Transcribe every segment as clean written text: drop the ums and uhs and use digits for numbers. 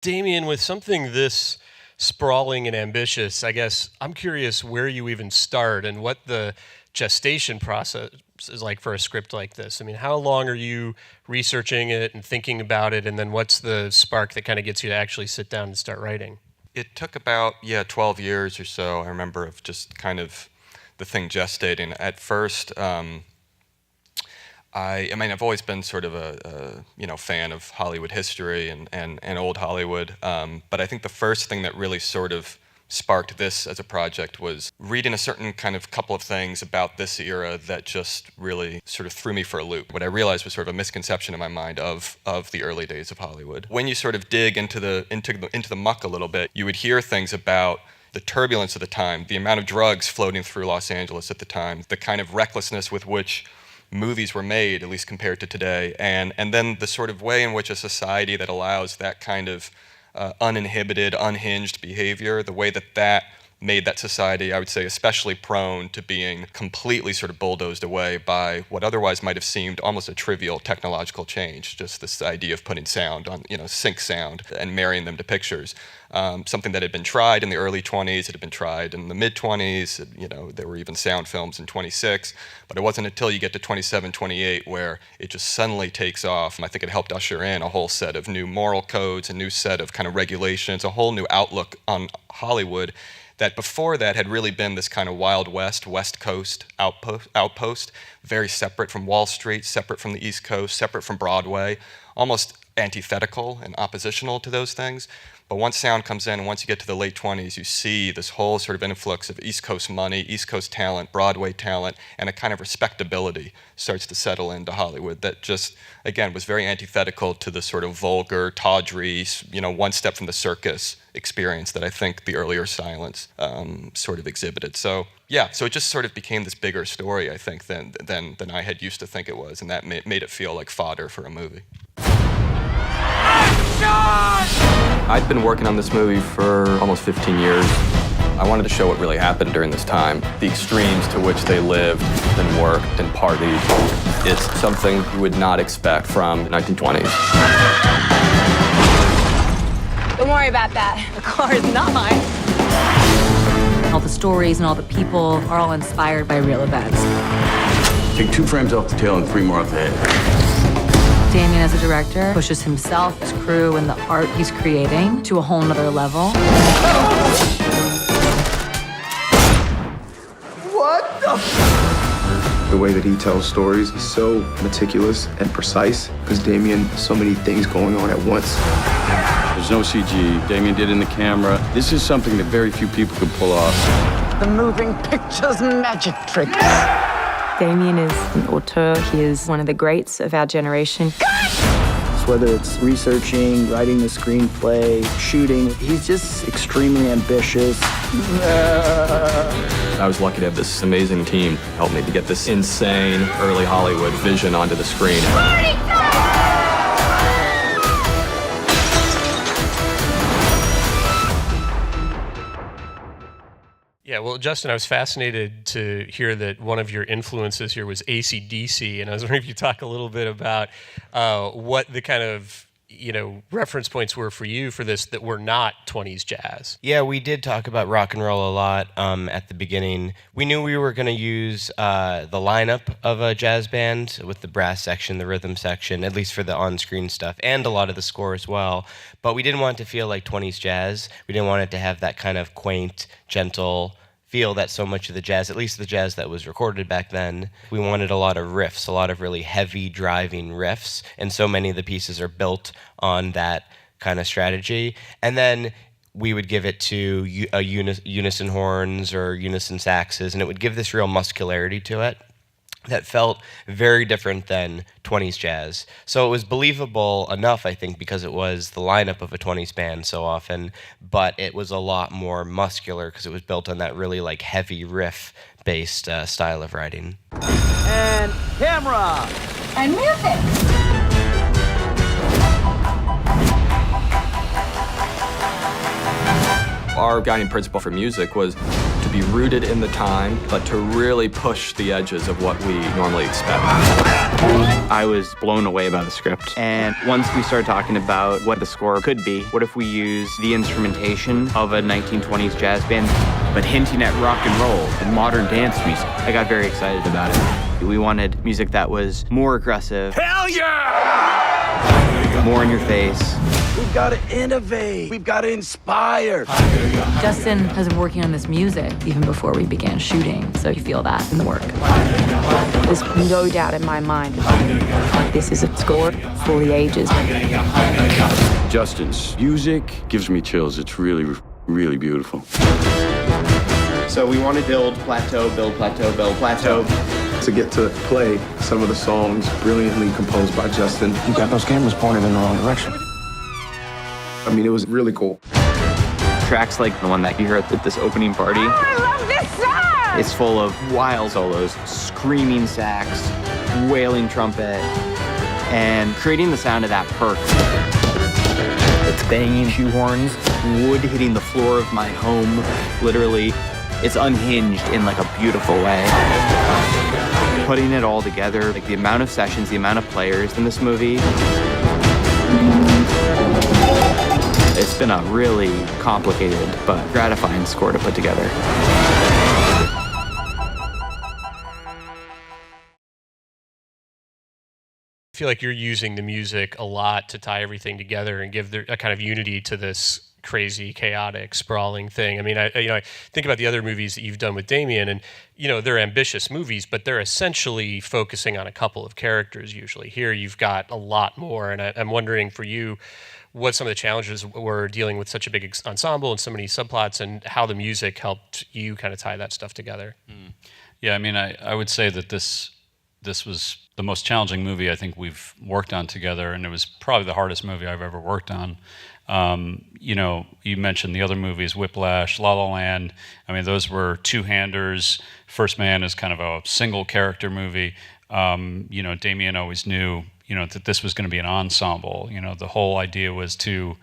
Damien, with something this sprawling and ambitious, I guess I'm curious where you even start and what the gestation process is like for a script like this. I mean, how long are you researching it and thinking about it, and then what's the spark that kind of gets you to actually sit down and start writing? It took about, 12 years or so, I remember, of just kind of the thing gestating. At first, I've always been sort of a fan of Hollywood history and old Hollywood, but I think the first thing that really sort of sparked this as a project was reading a certain kind of couple of things about this era that just really sort of threw me for a loop. What I realized was sort of a misconception in my mind of the early days of Hollywood. When you sort of dig into the muck a little bit, you would hear things about the turbulence of the time, the amount of drugs floating through Los Angeles at the time, the kind of recklessness with which movies were made, at least compared to today, and then the sort of way in which a society that allows that kind of uninhibited, unhinged behavior, the way that made that society, I would say, especially prone to being completely sort of bulldozed away by what otherwise might have seemed almost a trivial technological change, just this idea of putting sound on, sync sound and marrying them to pictures. Something that had been tried in the early 20s, it had been tried in the mid-20s, there were even sound films in 26, but it wasn't until you get to 27, 28 where it just suddenly takes off. I think it helped usher in a whole set of new moral codes, a new set of kind of regulations, a whole new outlook on Hollywood that before that had really been this kind of Wild West, West Coast outpost, very separate from Wall Street, separate from the East Coast, separate from Broadway, almost antithetical and oppositional to those things. But once sound comes in, and once you get to the late 20s, you see this whole sort of influx of East Coast money, East Coast talent, Broadway talent, and a kind of respectability starts to settle into Hollywood that just, again, was very antithetical to the sort of vulgar, tawdry, one step from the circus experience that I think the earlier silence sort of exhibited. So it just sort of became this bigger story, I think, than I had used to think it was, and that made it feel like fodder for a movie. I'd been working on this movie for almost 15 years. I wanted to show what really happened during this time, the extremes to which they lived and worked and partied. It's something you would not expect from the 1920s. Don't worry about that. The car is not mine. All the stories and all the people are all inspired by real events. Take 2 frames off the tail and 3 more off the head. Damien, as a director, pushes himself, his crew, and the art he's creating to a whole nother level. What the? The way that he tells stories is so meticulous and precise because Damien has so many things going on at once. There's no CG. Damien did in the camera. This is something that very few people could pull off. The moving pictures magic tricks. Damien is an auteur. He is one of the greats of our generation. Whether it's researching, writing the screenplay, shooting, he's just extremely ambitious. I was lucky to have this amazing team help me to get this insane early Hollywood vision onto the screen. Yeah, well, Justin, I was fascinated to hear that one of your influences here was AC/DC, and I was wondering if you talk a little bit about what the kind of reference points were for you for this that were not 20s jazz. Yeah, we did talk about rock and roll a lot at the beginning. We knew we were going to use the lineup of a jazz band with the brass section, the rhythm section, at least for the on-screen stuff, and a lot of the score as well. But we didn't want it to feel like 20s jazz. We didn't want it to have that kind of quaint, gentle feel that so much of the jazz, at least the jazz that was recorded back then, we wanted a lot of riffs, a lot of really heavy driving riffs, and so many of the pieces are built on that kind of strategy. And then we would give it to unison horns or unison saxes, and it would give this real muscularity to it that felt very different than 20s jazz. So it was believable enough, I think, because it was the lineup of a 20s band so often, but it was a lot more muscular because it was built on that really like heavy riff-based style of writing. And camera! And music! Our guiding principle for music was to be be rooted in the time, but to really push the edges of what we normally expect. I was blown away by the script. And once we started talking about what the score could be, what if we use the instrumentation of a 1920s jazz band, but hinting at rock and roll and modern dance music? I got very excited about it. We wanted music that was more aggressive. Hell yeah! More in your face. We've got to innovate. We've got to inspire. Justin has been working on this music even before we began shooting, so you feel that in the work. There's no doubt in my mind. This is a score for the ages. Justin's music gives me chills. It's really, really beautiful. So we want to build plateau, build plateau, build plateau. To get to play some of the songs brilliantly composed by Justin. You got those cameras pointed in the wrong direction. I mean, it was really cool. Tracks like the one that you hear at this opening party. Oh, I love this song! It's full of wild solos, screaming sax, wailing trumpet, and creating the sound of that perk. It's banging shoehorns, wood hitting the floor of my home. Literally, it's unhinged in like a beautiful way. Putting it all together, like the amount of sessions, the amount of players in this movie. It's been a really complicated but gratifying score to put together. I feel like you're using the music a lot to tie everything together and give a kind of unity to this crazy, chaotic, sprawling thing. I mean, I think about the other movies that you've done with Damien, and they're ambitious movies, but they're essentially focusing on a couple of characters usually. Here, you've got a lot more, and I'm wondering for you, what some of the challenges were dealing with such a big ensemble and so many subplots, and how the music helped you kind of tie that stuff together. Yeah, I mean, I would say that this was the most challenging movie I think we've worked on together, and it was probably the hardest movie I've ever worked on. You mentioned the other movies, Whiplash, La La Land. I mean, those were two-handers. First Man is kind of a single character movie. Damien always knew, that this was going to be an ensemble. The whole idea was to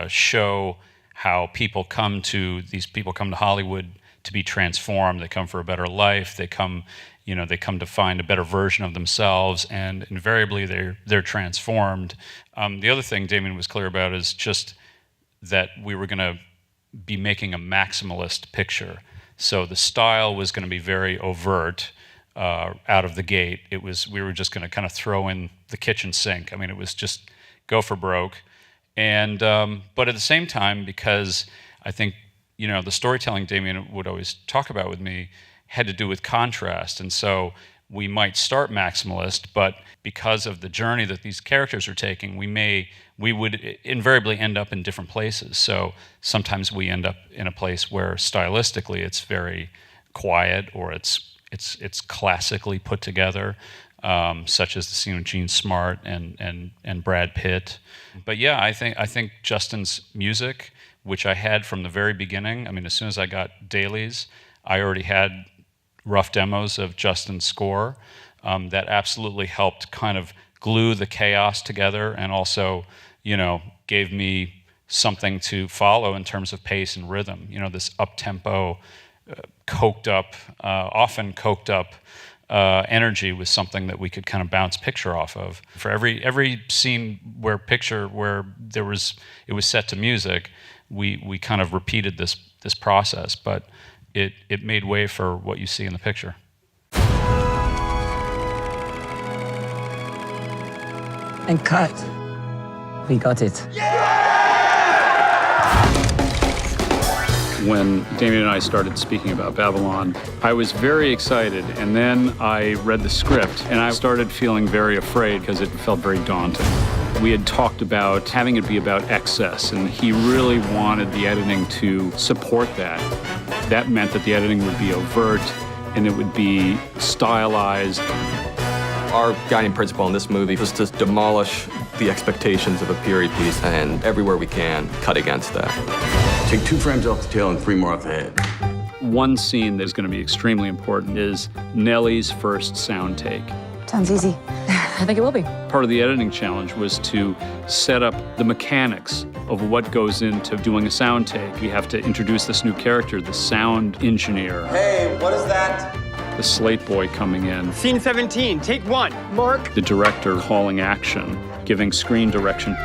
show how these people come to Hollywood to be transformed. They come for a better life. They come to find a better version of themselves, and invariably they're transformed. The other thing Damien was clear about is just that we were going to be making a maximalist picture. So the style was going to be very overt out of the gate. We were just going to kind of throw in the kitchen sink. I mean, it was just go for broke. And but at the same time, because I think the storytelling Damien would always talk about with me had to do with contrast. And so we might start maximalist, but because of the journey that these characters are taking, we would invariably end up in different places. So sometimes we end up in a place where stylistically it's very quiet, or it's classically put together, such as the scene with Gene Smart and Brad Pitt. But yeah, I think Justin's music, which I had from the very beginning. I mean, as soon as I got dailies, I already had rough demos of Justin's score that absolutely helped kind of glue the chaos together, and also, gave me something to follow in terms of pace and rhythm. This up-tempo, often coked up energy was something that we could kind of bounce picture off of. For every scene where it was set to music, we kind of repeated this process, but it made way for what you see in the picture. And cut. We got it. When Damien and I started speaking about Babylon, I was very excited, and then I read the script, and I started feeling very afraid because it felt very daunting. We had talked about having it be about excess, and he really wanted the editing to support that. That meant that the editing would be overt, and it would be stylized. Our guiding principle in this movie was to demolish the expectations of a period piece, and everywhere we can, cut against that. Take 2 frames off the tail and 3 more off the head. One scene that's going to be extremely important is Nellie's first sound take. Sounds easy. I think it will be. Part of the editing challenge was to set up the mechanics of what goes into doing a sound take. We have to introduce this new character, the sound engineer. Hey, what is that? The slate boy coming in. Scene 17, take 1. Mark. The director calling action, giving screen direction.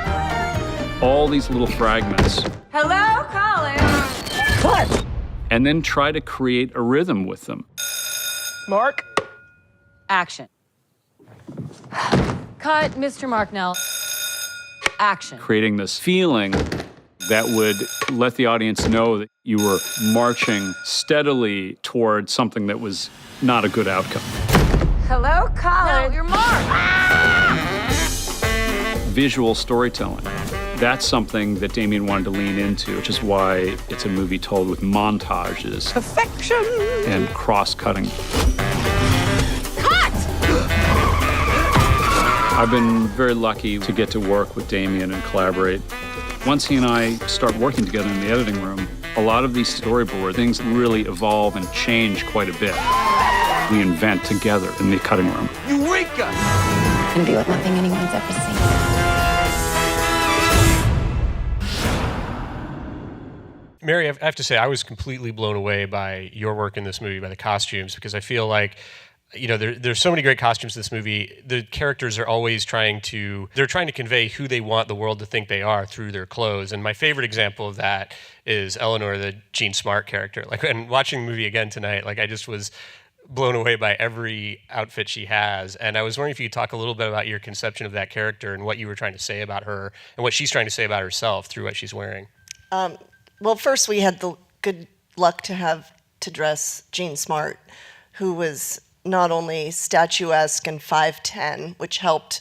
All these little fragments. Hello, Colin. Cut! And then try to create a rhythm with them. Mark. Action. Cut, Mr. Marknell. Action. Creating this feeling that would let the audience know that you were marching steadily toward something that was not a good outcome. Hello, Colin. No, you're Mark. Visual storytelling. That's something that Damien wanted to lean into, which is why it's a movie told with montages. Perfection. And cross-cutting. I've been very lucky to get to work with Damien and collaborate. Once he and I start working together in the editing room, a lot of these storyboard things really evolve and change quite a bit. We invent together in the cutting room. Eureka! And be like nothing anyone's ever seen. Mary, I have to say, I was completely blown away by your work in this movie, by the costumes, because I feel like, you know, there's so many great costumes in this movie. The characters are always trying to convey who they want the world to think they are through their clothes. And my favorite example of that is Eleanor, the Jean Smart character. Like, and watching the movie again tonight, like, I just was blown away by every outfit she has. And I was wondering if you could talk a little bit about your conception of that character and what you were trying to say about her and what she's trying to say about herself through what she's wearing. Well, first we had the good luck to dress Jean Smart, who was not only statuesque and 5'10", which helped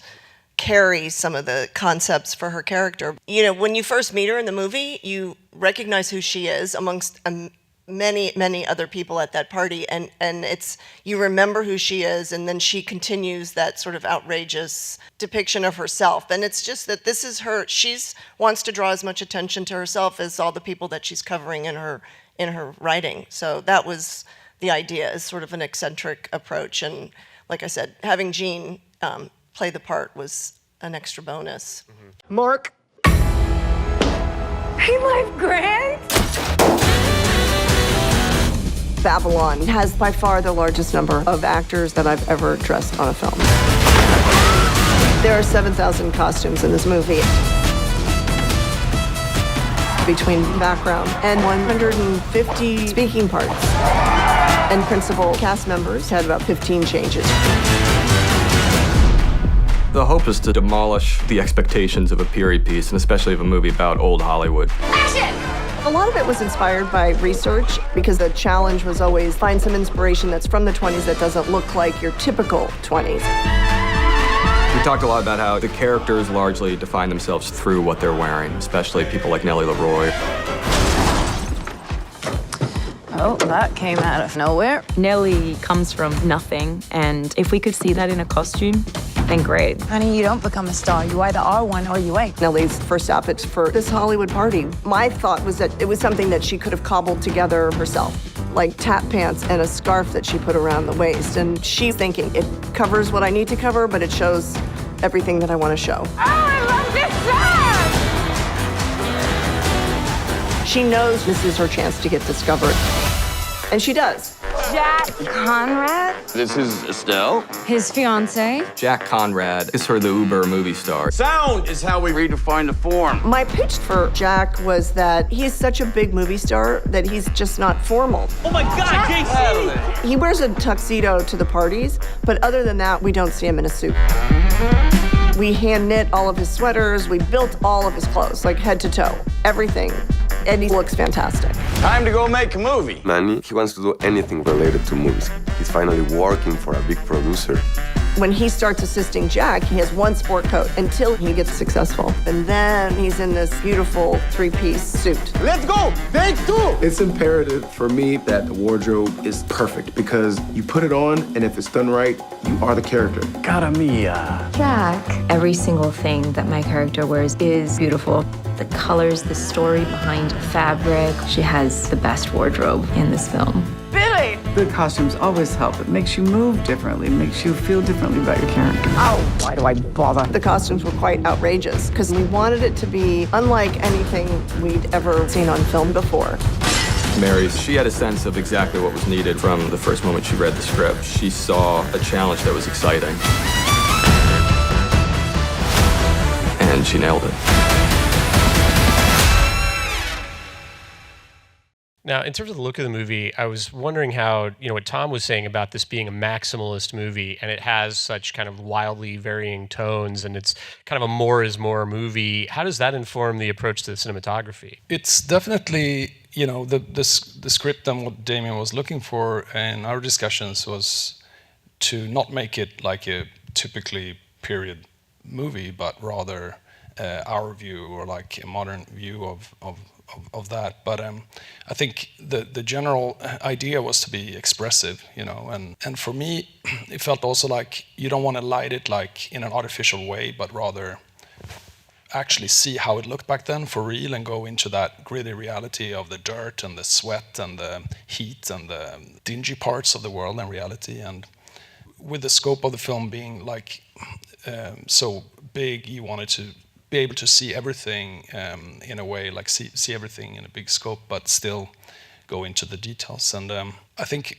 carry some of the concepts for her character. You know, when you first meet her in the movie, you recognize who she is amongst many other people at that party, and it's, you remember who she is, and then she continues that sort of outrageous depiction of herself. And it's just that this is her, she's wants to draw as much attention to herself as all the people that she's covering in her writing. So that was the idea, is sort of an eccentric approach. And like I said, having Jean play the part was an extra bonus. Mm-hmm. Mark. Hey, life grand. Babylon has by far the largest number of actors that I've ever dressed on a film. There are 7,000 costumes in this movie. Between background and 150 speaking parts. And principal cast members had about 15 changes. The hope is to demolish the expectations of a period piece, and especially of a movie about old Hollywood. Action! A lot of it was inspired by research, because the challenge was always find some inspiration that's from the 20s that doesn't look like your typical 20s. We talked a lot about how the characters largely define themselves through what they're wearing, especially people like Nellie Leroy. Oh, that came out of nowhere. Nellie comes from nothing, and if we could see that in a costume, then great. Honey, you don't become a star. You either are one or you ain't. Nellie's first outfit for this Hollywood party. My thought was that it was something that she could have cobbled together herself, like tap pants and a scarf that she put around the waist. And she's thinking, it covers what I need to cover, but it shows everything that I want to show. Oh, I love this song! She knows this is her chance to get discovered. And she does. Jack Conrad? This is Estelle. His fiance. Jack Conrad is sort of the uber movie star. Sound is how we redefine the form. My pitch for Jack was that he's such a big movie star that he's just not formal. Oh my God, JC! He wears a tuxedo to the parties, but other than that, we don't see him in a suit. We hand knit all of his sweaters. We built all of his clothes, like head to toe, everything. And he looks fantastic. Time to go make a movie. Manny, he wants to do anything related to movies. He's finally working for a big producer. When he starts assisting Jack, he has one sport coat until he gets successful. And then he's in this beautiful three-piece suit. Let's go! Take 2! It's imperative for me that the wardrobe is perfect, because you put it on, and if it's done right, you are the character. Cara mia. Jack, every single thing that my character wears is beautiful. The colors, the story behind the fabric. She has the best wardrobe in this film. Billy! The costumes always help. It makes you move differently, makes you feel differently about your character. Oh, why do I bother? The costumes were quite outrageous because we wanted it to be unlike anything we'd ever seen on film before. Mary, she had a sense of exactly what was needed from the first moment she read the script. She saw a challenge that was exciting. And she nailed it. Now, in terms of the look of the movie, I was wondering how, what Tom was saying about this being a maximalist movie, and it has such kind of wildly varying tones, and it's kind of a more is more movie. How does that inform the approach to the cinematography? It's definitely, the script and what Damien was looking for in our discussions was to not make it like a typically period movie, but rather our view or like a modern view of that. But I think the general idea was to be expressive, and for me, it felt also like you don't want to light it like in an artificial way, but rather actually see how it looked back then for real and go into that gritty reality of the dirt and the sweat and the heat and the dingy parts of the world and reality. And with the scope of the film being like so big, you wanted to be able to see everything in a way, like see everything in a big scope, but still go into the details. And I think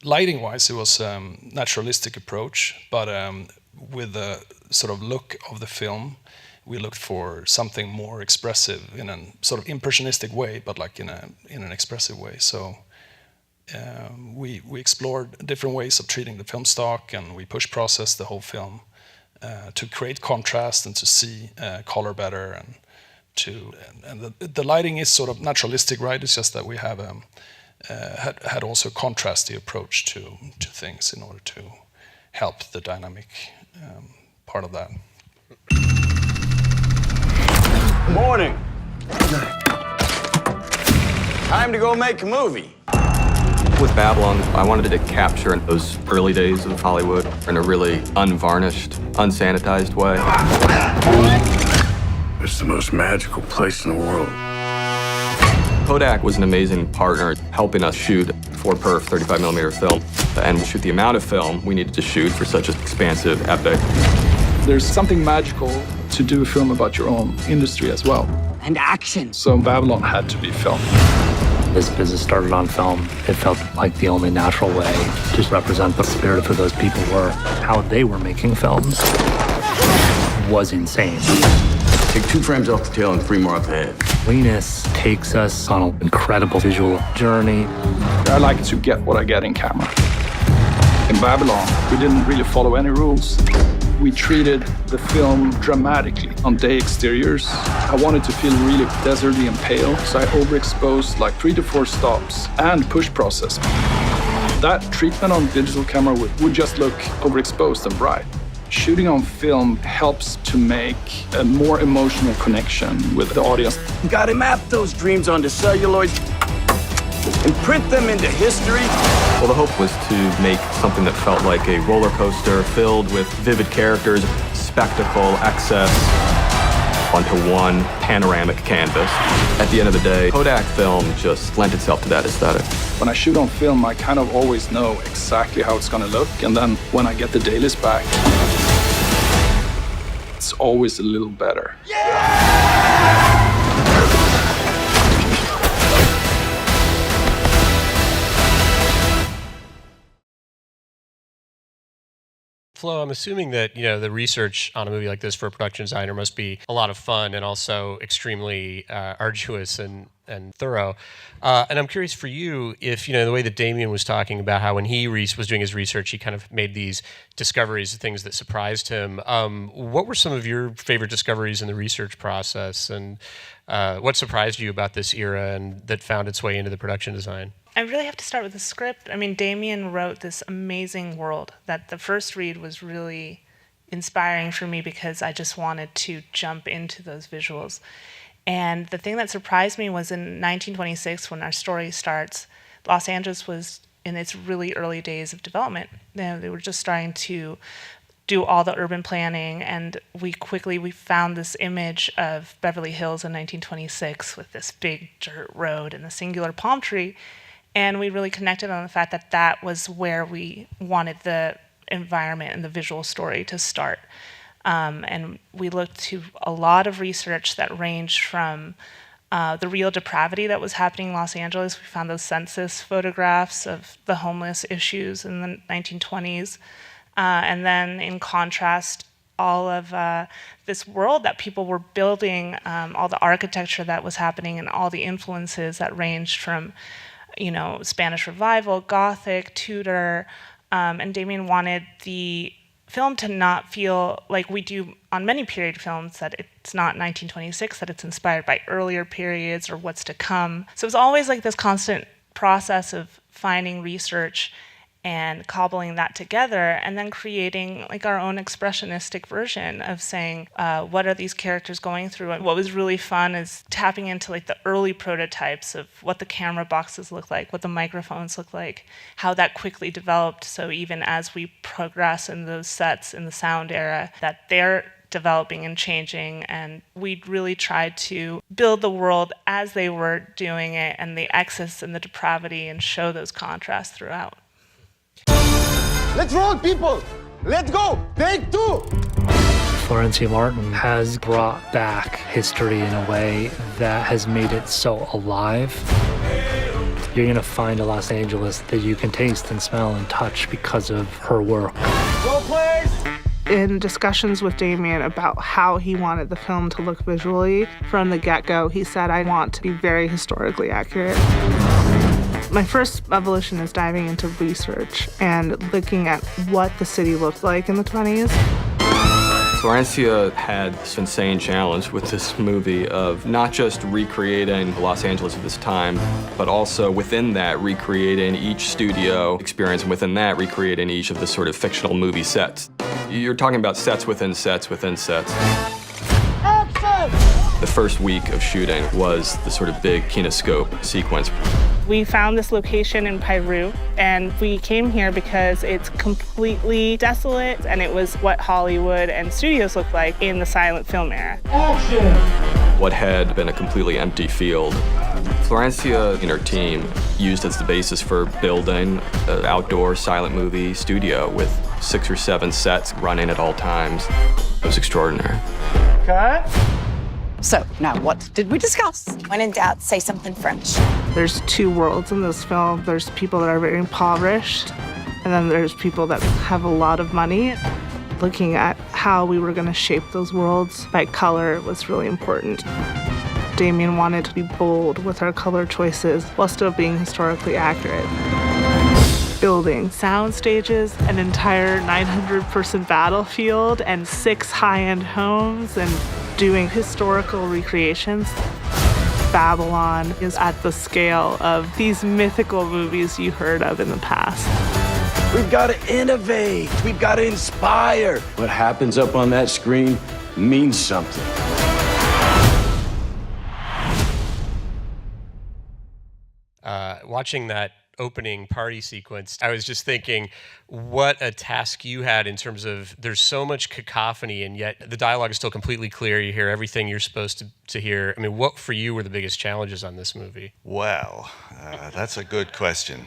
lighting-wise, it was a naturalistic approach, but with the sort of look of the film, we looked for something more expressive in a sort of impressionistic way, but like in an expressive way. So we explored different ways of treating the film stock, and we push-processed the whole film to create contrast and to see color better, and the lighting is sort of naturalistic, right? It's just that we have had also a contrasty approach to things in order to help the dynamic part of that. Morning. Time to go make a movie. With Babylon, I wanted to capture those early days of Hollywood in a really unvarnished, unsanitized way. It's the most magical place in the world. Kodak was an amazing partner, helping us shoot 4-perf 35mm film and shoot the amount of film we needed to shoot for such an expansive epic. There's something magical to do a film about your own industry as well. And action. So Babylon had to be filmed. This business started on film. It felt like the only natural way to represent the spirit of who those people were. How they were making films was insane. Take 2 frames off the tail and 3 more off the head. Linus takes us on an incredible visual journey. I like to get what I get in camera. In Babylon, we didn't really follow any rules. We treated the film dramatically on day exteriors. I wanted to feel really deserty and pale, so I overexposed like 3 to 4 stops and push process. That treatment on digital camera would just look overexposed and bright. Shooting on film helps to make a more emotional connection with the audience. You gotta map those dreams onto celluloid and print them into history. Well, the hope was to make something that felt like a roller coaster filled with vivid characters, spectacle, excess, onto one panoramic canvas. At the end of the day, Kodak film just lent itself to that aesthetic. When I shoot on film, I kind of always know exactly how it's gonna look, and then when I get the dailies back, it's always a little better. Flo, I'm assuming that the research on a movie like this for a production designer must be a lot of fun and also extremely arduous and thorough. And I'm curious for you if the way that Damien was talking about how when he was doing his research, he kind of made these discoveries, things that surprised him. What were some of your favorite discoveries in the research process, and what surprised you about this era and that found its way into the production design? I really have to start with the script. I mean, Damien wrote this amazing world that the first read was really inspiring for me because I just wanted to jump into those visuals. And the thing that surprised me was in 1926, when our story starts, Los Angeles was in its really early days of development. They were just starting to do all the urban planning, and we found this image of Beverly Hills in 1926 with this big dirt road and the singular palm tree. And we really connected on the fact that that was where we wanted the environment and the visual story to start. And we looked to a lot of research that ranged from the real depravity that was happening in Los Angeles. We found those census photographs of the homeless issues in the 1920s. And then in contrast, all of this world that people were building, all the architecture that was happening, and all the influences that ranged from, Spanish Revival, Gothic, Tudor, and Damien wanted the film to not feel like we do on many period films, that it's not 1926, that it's inspired by earlier periods or what's to come. So it was always like this constant process of finding research and cobbling that together, and then creating like our own expressionistic version of saying, what are these characters going through? And what was really fun is tapping into like the early prototypes of what the camera boxes look like, what the microphones look like, how that quickly developed. So even as we progress in those sets in the sound era, that they're developing and changing, and we really tried to build the world as they were doing it, and the excess and the depravity, and show those contrasts throughout. Let's roll, people! Let's go! Take two! Florencia Martin has brought back history in a way that has made it so alive. You're going to find a Los Angeles that you can taste and smell and touch because of her work. Go, please! In discussions with Damien about how he wanted the film to look visually, from the get-go, he said, I want to be very historically accurate. My first evolution is diving into research and looking at what the city looked like in the 20s. Florencia had this insane challenge with this movie of not just recreating Los Angeles of this time, but also within that recreating each studio experience, and within that recreating each of the sort of fictional movie sets. You're talking about sets within sets within sets. The first week of shooting was the sort of big kinescope sequence. We found this location in Peru, and we came here because it's completely desolate, and it was what Hollywood and studios looked like in the silent film era. Action! What had been a completely empty field, Florencia and her team used as the basis for building an outdoor silent movie studio with 6 or 7 sets running at all times. It was extraordinary. Cut! So, now what did we discuss? When in doubt, say something French. There's two worlds in this film. There's people that are very impoverished, and then there's people that have a lot of money. Looking at how we were going to shape those worlds by color was really important. Damien wanted to be bold with our color choices while still being historically accurate. Building sound stages, an entire 900-person battlefield, and 6 high-end homes, and doing historical recreations. Babylon is at the scale of these mythical movies you heard of in the past. We've got to innovate. We've got to inspire. What happens up on that screen means something. Watching that opening party sequence, I was just thinking what a task you had in terms of there's so much cacophony, and yet the dialogue is still completely clear. You hear everything you're supposed to hear. I mean, what for you were the biggest challenges on this movie? Wow, that's a good question.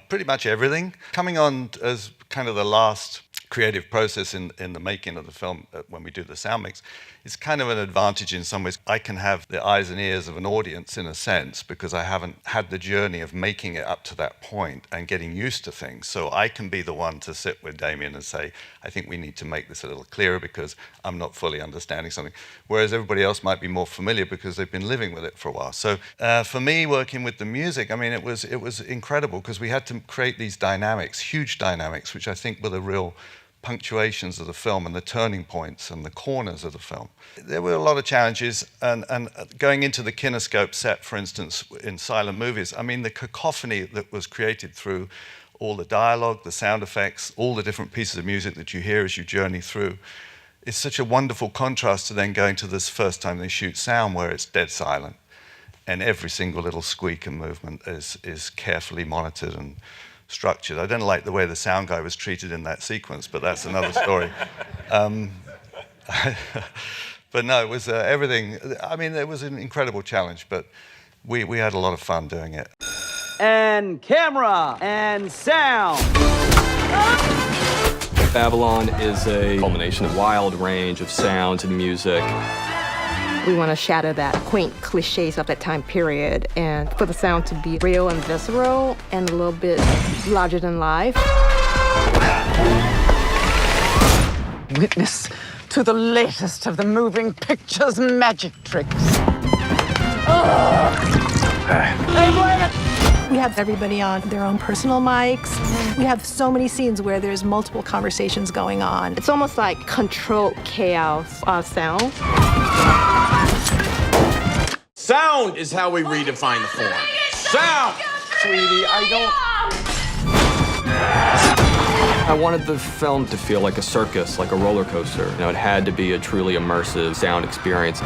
Pretty much everything. Coming on as kind of the last creative process in the making of the film, when we do the sound mix, it's kind of an advantage in some ways. I can have the eyes and ears of an audience in a sense, because I haven't had the journey of making it up to that point and getting used to things. So I can be the one to sit with Damien and say, I think we need to make this a little clearer because I'm not fully understanding something. Whereas everybody else might be more familiar because they've been living with it for a while. So for me, working with the music, I mean, it was incredible because we had to create these dynamics, huge dynamics, which I think were the real punctuations of the film and the turning points and the corners of the film. There were a lot of challenges, and going into the kinescope set, for instance, in silent movies, I mean, the cacophony that was created through all the dialogue, the sound effects, all the different pieces of music that you hear as you journey through, it's such a wonderful contrast to then going to this first time they shoot sound where it's dead silent, and every single little squeak and movement is carefully monitored and structured. I didn't like the way the sound guy was treated in that sequence, but that's another story. But no, it was everything. I mean, it was an incredible challenge, but we had a lot of fun doing it. and camera and sound. Babylon is a culmination of a wild range of sounds and music. We want to shatter that quaint cliches of that time period and for the sound to be real and visceral and a little bit larger than life. Witness to the latest of the moving pictures magic tricks. We have everybody on their own personal mics. We have so many scenes where there's multiple conversations going on. It's almost like controlled chaos of sound. Sound is how we redefine the form. Sound! Sweetie, I wanted the film to feel like a circus, like a roller coaster. You know, it had to be a truly immersive sound experience.